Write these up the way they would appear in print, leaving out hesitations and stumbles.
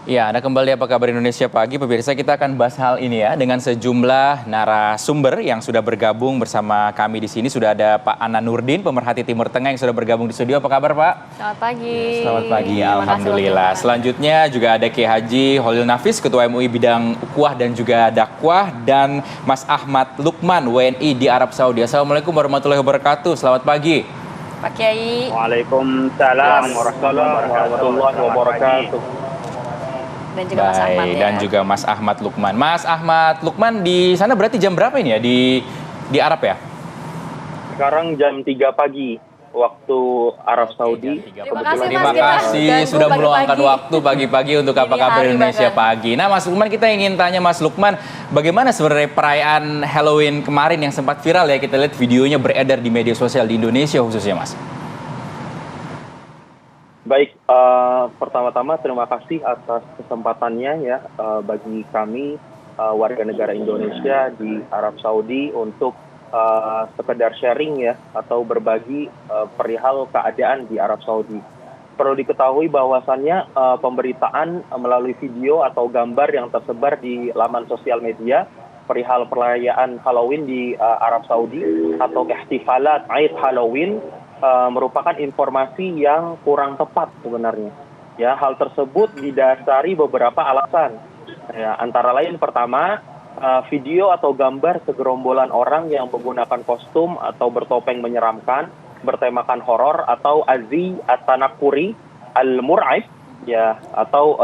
Ya, Anda kembali apa kabar Indonesia Pagi. Pemirsa, kita akan bahas hal ini ya dengan sejumlah narasumber yang sudah bergabung bersama kami di sini. Sudah ada Pak Anan Nurdin, pemerhati Timur Tengah yang sudah bergabung di studio. Apa kabar, Pak? Selamat pagi. Selamat pagi, Terima kasih alhamdulillah. waktunya. Selanjutnya juga ada Kiai Haji Holil Nafis, Ketua MUI bidang Ukhuwah dan juga Dakwah, dan Mas Ahmad Lukman, WNI di Arab Saudi. Assalamualaikum warahmatullahi wabarakatuh. Selamat pagi. Pak Kiai. Waalaikumsalam warahmatullahi wabarakatuh. Dan juga Mas Ahmad ya. Dan juga Mas Ahmad Lukman. Mas Ahmad Lukman di sana berarti jam berapa ini ya di Arab ya? Sekarang jam 3 pagi waktu Arab Saudi. Terima kasih sudah meluangkan waktu pagi-pagi untuk apa kabar Indonesia Pagi. Nah, Mas Lukman, kita ingin tanya Mas Lukman, bagaimana sebenarnya perayaan Halloween kemarin yang sempat viral ya, kita lihat videonya beredar di media sosial di Indonesia khususnya, Mas. Baik, pertama-tama terima kasih atas kesempatannya ya bagi kami warga negara Indonesia di Arab Saudi untuk sekedar sharing ya atau berbagi perihal keadaan di Arab Saudi. Perlu diketahui bahwasannya pemberitaan melalui video atau gambar yang tersebar di laman sosial media perihal perayaan Halloween di Arab Saudi atau ihtifalat Aid Halloween merupakan informasi yang kurang tepat sebenarnya. Ya, hal tersebut didasari beberapa alasan. Ya, antara lain pertama, video atau gambar segerombolan orang yang menggunakan kostum atau bertopeng menyeramkan, bertemakan horor atau azi at-tanakuri al-mur'ib ya atau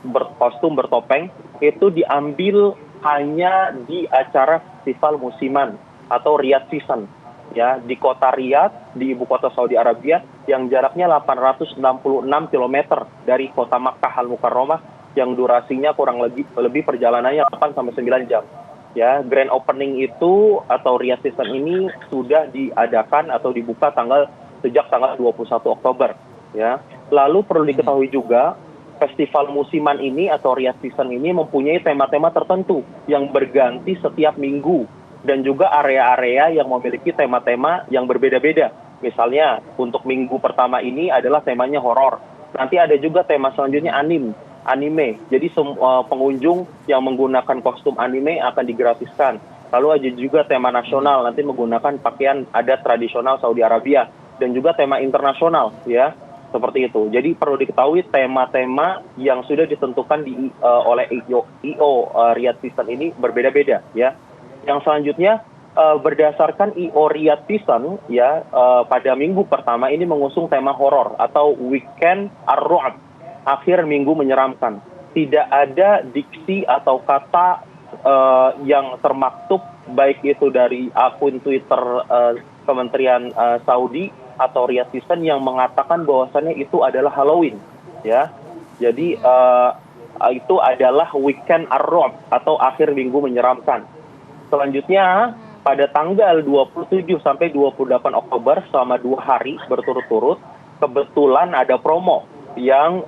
berkostum bertopeng itu diambil hanya di acara festival musiman atau Riyadh Season. Ya, di kota Riyadh, di ibu kota Saudi Arabia, yang jaraknya 866 km dari kota Makkah Al-Mukarramah, yang durasinya kurang lebih perjalanannya 8-9 jam. Ya, grand opening itu atau Riyadh Season ini sudah diadakan atau dibuka sejak tanggal 21 Oktober. Ya, lalu perlu diketahui juga, festival musiman ini atau Riyadh Season ini mempunyai tema-tema tertentu yang berganti setiap minggu. Dan juga area-area yang memiliki tema-tema yang berbeda-beda. Misalnya untuk minggu pertama ini adalah temanya horor. Nanti ada juga tema selanjutnya anime. Jadi pengunjung yang menggunakan kostum anime akan digratiskan. Lalu ada juga tema nasional, nanti menggunakan pakaian adat tradisional Saudi Arabia. Dan juga tema internasional, ya, seperti itu. Jadi perlu diketahui tema-tema yang sudah ditentukan oleh IO Riyadh Season ini berbeda-beda, ya. Yang selanjutnya berdasarkan IO Riyadh Season ya pada minggu pertama ini mengusung tema horor atau Weekend Ar-Ru'ab, akhir minggu menyeramkan. Tidak ada diksi atau kata yang termaktub baik itu dari akun Twitter Kementerian Saudi atau Riyadh Season yang mengatakan bahwasannya itu adalah Halloween ya. Jadi itu adalah Weekend Ar-Ru'ab atau akhir minggu menyeramkan. Selanjutnya, pada tanggal 27 sampai 28 Oktober selama 2 hari berturut-turut, kebetulan ada promo yang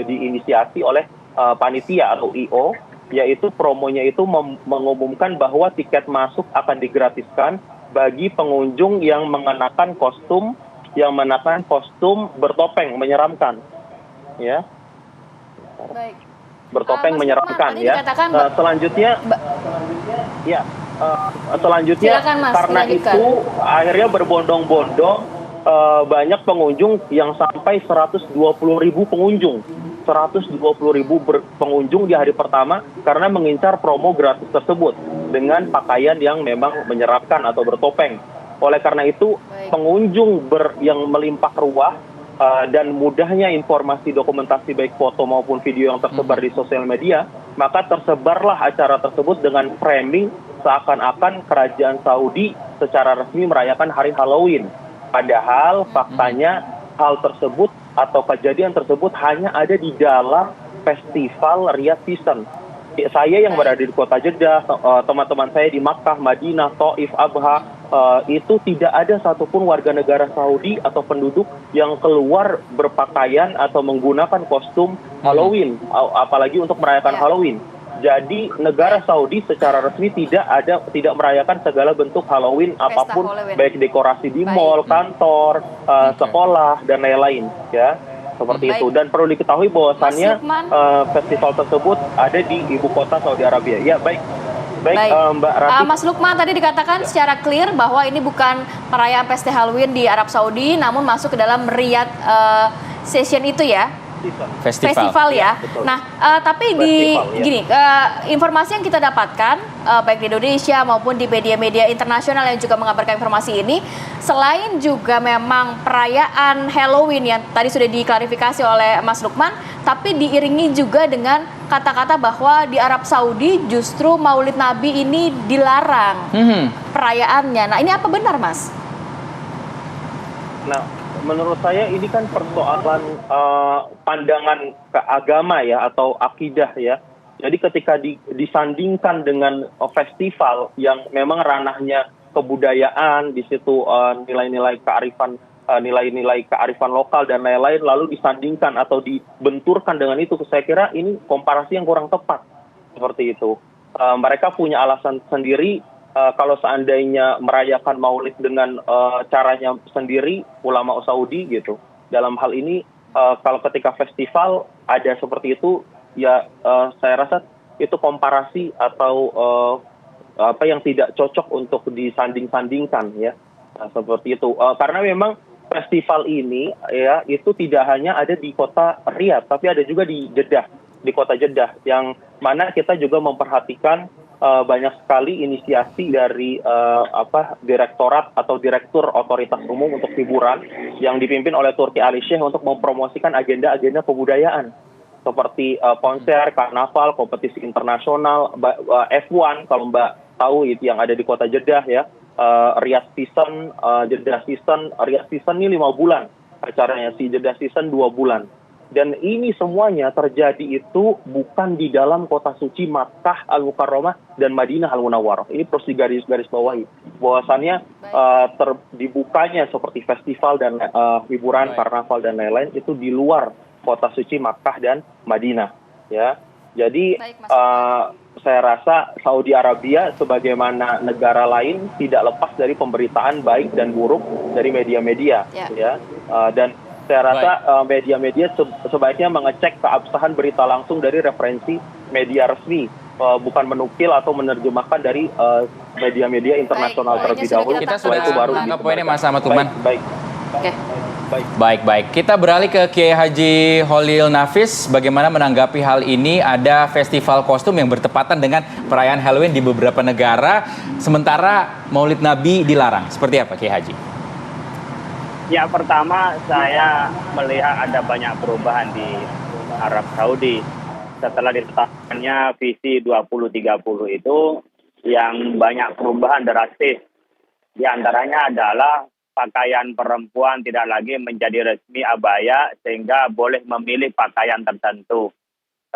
diinisiasi oleh panitia atau IO, yaitu promonya itu mengumumkan bahwa tiket masuk akan digratiskan bagi pengunjung yang mengenakan kostum bertopeng menyeramkan, ya. Baik. Bertopeng menyeramkan ya. Selanjutnya Silakan, Mas, karena itu akhirnya berbondong-bondong banyak pengunjung yang sampai 120.000 pengunjung. 120.000 pengunjung di hari pertama karena mengincar promo gratis tersebut dengan pakaian yang memang menyeramkan atau bertopeng. Oleh karena itu, pengunjung yang melimpah ruah dan mudahnya informasi dokumentasi baik foto maupun video yang tersebar di sosial media, maka tersebarlah acara tersebut dengan framing seakan-akan kerajaan Saudi secara resmi merayakan hari Halloween. Padahal faktanya hal tersebut atau kejadian tersebut hanya ada di dalam festival Riyadh Season. Saya yang berada di kota Jeddah, teman-teman saya di Makkah, Madinah, Taif, Abha, itu tidak ada satupun warga negara Saudi atau penduduk yang keluar berpakaian atau menggunakan kostum Halloween, apalagi untuk merayakan Halloween. Jadi negara Saudi secara resmi tidak merayakan segala bentuk Halloween apapun, baik dekorasi di mall, kantor, sekolah dan lain-lain. Ya. seperti Baik. itu. Dan perlu diketahui bahwasannya Mas Lukman. festival tersebut ada di ibu kota Saudi Arabia. Ya, baik. Baik, Mbak Rati. Mas Lukman, tadi dikatakan secara clear bahwa ini bukan perayaan pesta Halloween di Arab Saudi, namun masuk ke dalam Riyadh session itu ya? Festival ya. Betul. Nah, tapi Festival, gini, informasi yang kita dapatkan baik di Indonesia maupun di media-media internasional yang juga mengabarkan informasi ini, selain juga memang perayaan Halloween yang tadi sudah diklarifikasi oleh Mas Lukman, tapi diiringi juga dengan kata-kata bahwa di Arab Saudi justru Maulid Nabi ini dilarang perayaannya. Nah, ini apa benar, Mas? Nah, menurut saya ini kan persoalan pandangan ke agama ya atau akidah ya. Jadi ketika disandingkan dengan festival yang memang ranahnya kebudayaan, di situ nilai-nilai kearifan nilai-nilai kearifan lokal dan lain-lain, lalu disandingkan atau dibenturkan dengan itu, saya kira ini komparasi yang kurang tepat seperti itu. Mereka punya alasan sendiri. Kalau seandainya merayakan Maulid dengan caranya sendiri, ulama Saudi gitu. Dalam hal ini, kalau ketika festival ada seperti itu, ya saya rasa itu komparasi atau apa yang tidak cocok untuk disanding-sandingkan ya, seperti itu. Karena memang festival ini ya itu tidak hanya ada di kota Riyadh, tapi ada juga di Jeddah, di kota Jeddah, yang mana kita juga memperhatikan banyak sekali inisiasi dari direktorat atau direktur otoritas umum untuk hiburan yang dipimpin oleh Turki Ali Sheikh untuk mempromosikan agenda-agenda kebudayaan seperti konser, karnaval, kompetisi internasional, F1 kalau Mbak tahu itu yang ada di kota Jeddah ya, Riyadh Season, Jeddah Season, Riyadh Season ini 5 bulan acaranya, si Jeddah Season 2 bulan. Dan ini semuanya terjadi itu bukan di dalam kota suci Makkah Al-Mukarramah dan Madinah Al-Munawwarah. Ini terus digaris bawahi. Bahwasannya dibukanya seperti festival dan hiburan, karnaval dan lain-lain itu di luar kota suci Makkah dan Madinah. Ya, jadi saya rasa Saudi Arabia sebagaimana negara lain tidak lepas dari pemberitaan baik dan buruk dari media-media. Ya, dan saya rasa media-media sebaiknya mengecek keabsahan berita langsung dari referensi media resmi, bukan menukil atau menerjemahkan dari media-media internasional terlebih dahulu. Kita sudah itu baru menangkap poinnya, Mas Ahmad Tuman. Baik. Kita beralih ke Kiai Haji Holil Nafis. Bagaimana menanggapi hal ini? Ada festival kostum yang bertepatan dengan perayaan Halloween di beberapa negara, sementara Maulid Nabi dilarang. Seperti apa, Kiai Haji? Ya, pertama saya melihat ada banyak perubahan di Arab Saudi. Setelah ditetapkannya visi 2030 itu yang banyak perubahan drastis. Di antaranya adalah pakaian perempuan tidak lagi menjadi resmi abaya sehingga boleh memilih pakaian tertentu.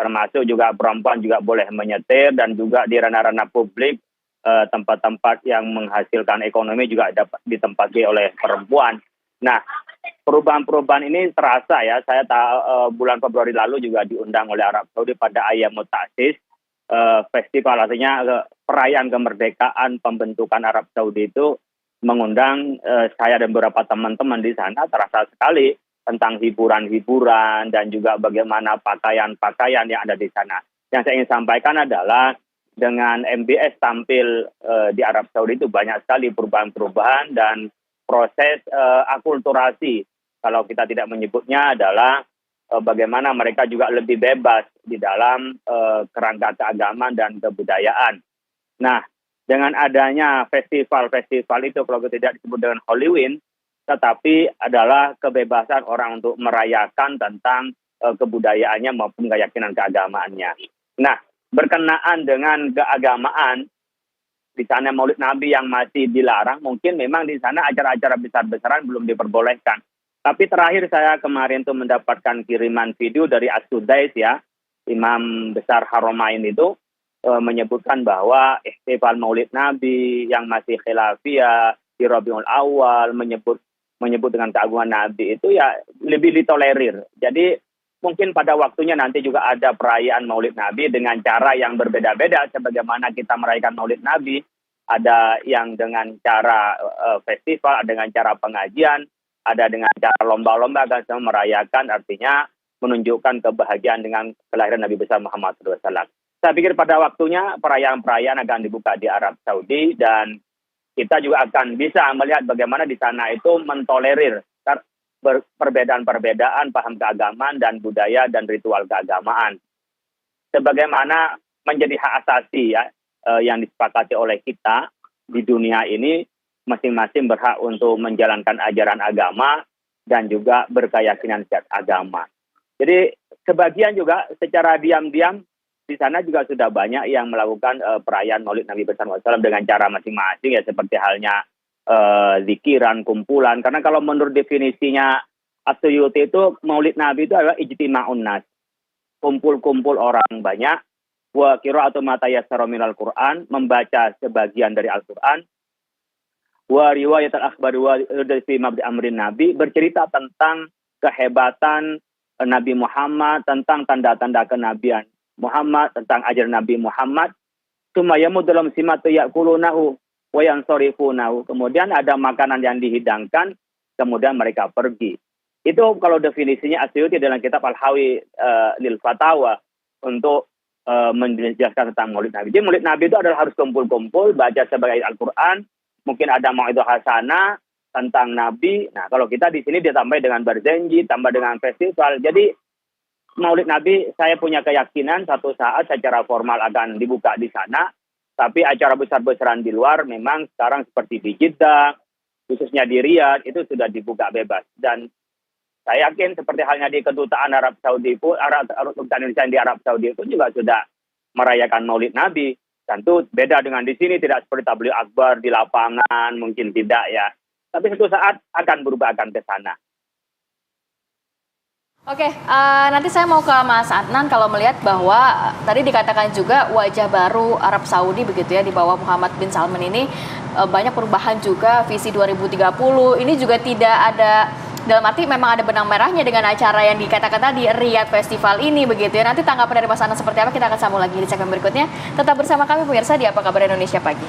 Termasuk juga perempuan juga boleh menyetir dan juga di ranah-ranah publik tempat-tempat yang menghasilkan ekonomi juga dapat ditempati oleh perempuan. Nah, perubahan-perubahan ini terasa ya. Saya bulan Februari lalu juga diundang oleh Arab Saudi pada Ayyamut Ta'sis, festival artinya perayaan kemerdekaan pembentukan Arab Saudi itu mengundang saya dan beberapa teman-teman di sana. Terasa sekali tentang hiburan-hiburan dan juga bagaimana pakaian-pakaian yang ada di sana. Yang saya ingin sampaikan adalah dengan MBS tampil di Arab Saudi itu banyak sekali perubahan-perubahan dan proses akulturasi, kalau kita tidak menyebutnya adalah bagaimana mereka juga lebih bebas di dalam kerangka keagamaan dan kebudayaan. Nah, dengan adanya festival-festival itu, kalau tidak disebut dengan Halloween, tetapi adalah kebebasan orang untuk merayakan tentang kebudayaannya maupun keyakinan keagamaannya. Nah, berkenaan dengan keagamaan, di sana Maulid Nabi yang masih dilarang, mungkin memang di sana acara-acara besar-besaran belum diperbolehkan. Tapi terakhir saya kemarin tuh mendapatkan kiriman video dari As-Sudais ya, Imam Besar Haramain itu menyebutkan bahwa festival Maulid Nabi yang masih khilafiyah di Rabiul Awal menyebut dengan keagungan Nabi itu ya lebih ditolerir. Jadi mungkin pada waktunya nanti juga ada perayaan Maulid Nabi dengan cara yang berbeda-beda sebagaimana kita merayakan Maulid Nabi. Ada yang dengan cara festival, ada dengan cara pengajian, ada dengan cara lomba-lomba akan semua merayakan, artinya menunjukkan kebahagiaan dengan kelahiran Nabi besar Muhammad SAW. Saya pikir pada waktunya perayaan-perayaan akan dibuka di Arab Saudi, dan kita juga akan bisa melihat bagaimana di sana itu mentolerir perbedaan-perbedaan paham keagamaan dan budaya dan ritual keagamaan. Sebagaimana menjadi hak asasi ya, yang disepakati oleh kita di dunia ini, masing-masing berhak untuk menjalankan ajaran agama dan juga berkeyakinan agama. Jadi sebagian juga secara diam-diam di sana juga sudah banyak yang melakukan perayaan Maulid Nabi besar SAW dengan cara masing-masing ya, seperti halnya zikiran, kumpulan. Karena kalau menurut definisinya As-Suyuti itu Maulid Nabi itu adalah ijtima'un nas, kumpul-kumpul orang banyak, wa qira'atu ma tayassara minal Qur'an, membaca sebagian dari Al-Qur'an, wa riwayat al-akhbar wa fi mabdi amrin Nabi, bercerita tentang kehebatan Nabi Muhammad, tentang tanda-tanda kenabian Muhammad, tentang ajaran Nabi Muhammad. Sumayamu dalam simatu yakulunahu wa yansorifunahu. Kemudian ada makanan yang dihidangkan, kemudian mereka pergi. Itu kalau definisinya As-Suyuti dalam kitab Al-Hawi lil Fatawa untuk menjelaskan tentang Maulid Nabi. Jadi Maulid Nabi itu adalah harus kumpul-kumpul, baca sebagai Al-Quran, mungkin ada mau'idhah hasanah tentang Nabi. Nah, kalau kita di sini ditambah dengan berjanji, tambah dengan festival. Jadi Maulid Nabi, saya punya keyakinan satu saat secara formal akan dibuka di sana. Tapi acara besar-besaran di luar memang sekarang seperti di Jeddah, khususnya di Riyadh, itu sudah dibuka bebas. Dan saya yakin seperti halnya di kedutaan Arab Saudi pun, kedutaan Indonesia di Arab Saudi pun juga sudah merayakan Maulid Nabi. Tentu beda dengan di sini, tidak seperti tabligh akbar di lapangan, mungkin tidak ya. Tapi suatu saat akan berubah, akan ke sana. Oke, nanti saya mau ke Mas Adnan. Kalau melihat bahwa tadi dikatakan juga wajah baru Arab Saudi begitu ya, di bawah Muhammad bin Salman ini banyak perubahan juga, visi 2030 ini juga tidak ada, dalam arti memang ada benang merahnya dengan acara yang dikatakan tadi Riyadh Festival ini begitu ya. Nanti tanggapan dari Mas Adnan seperti apa kita akan sambung lagi di segmen berikutnya. Tetap bersama kami pemirsa di Apa Kabar Indonesia Pagi.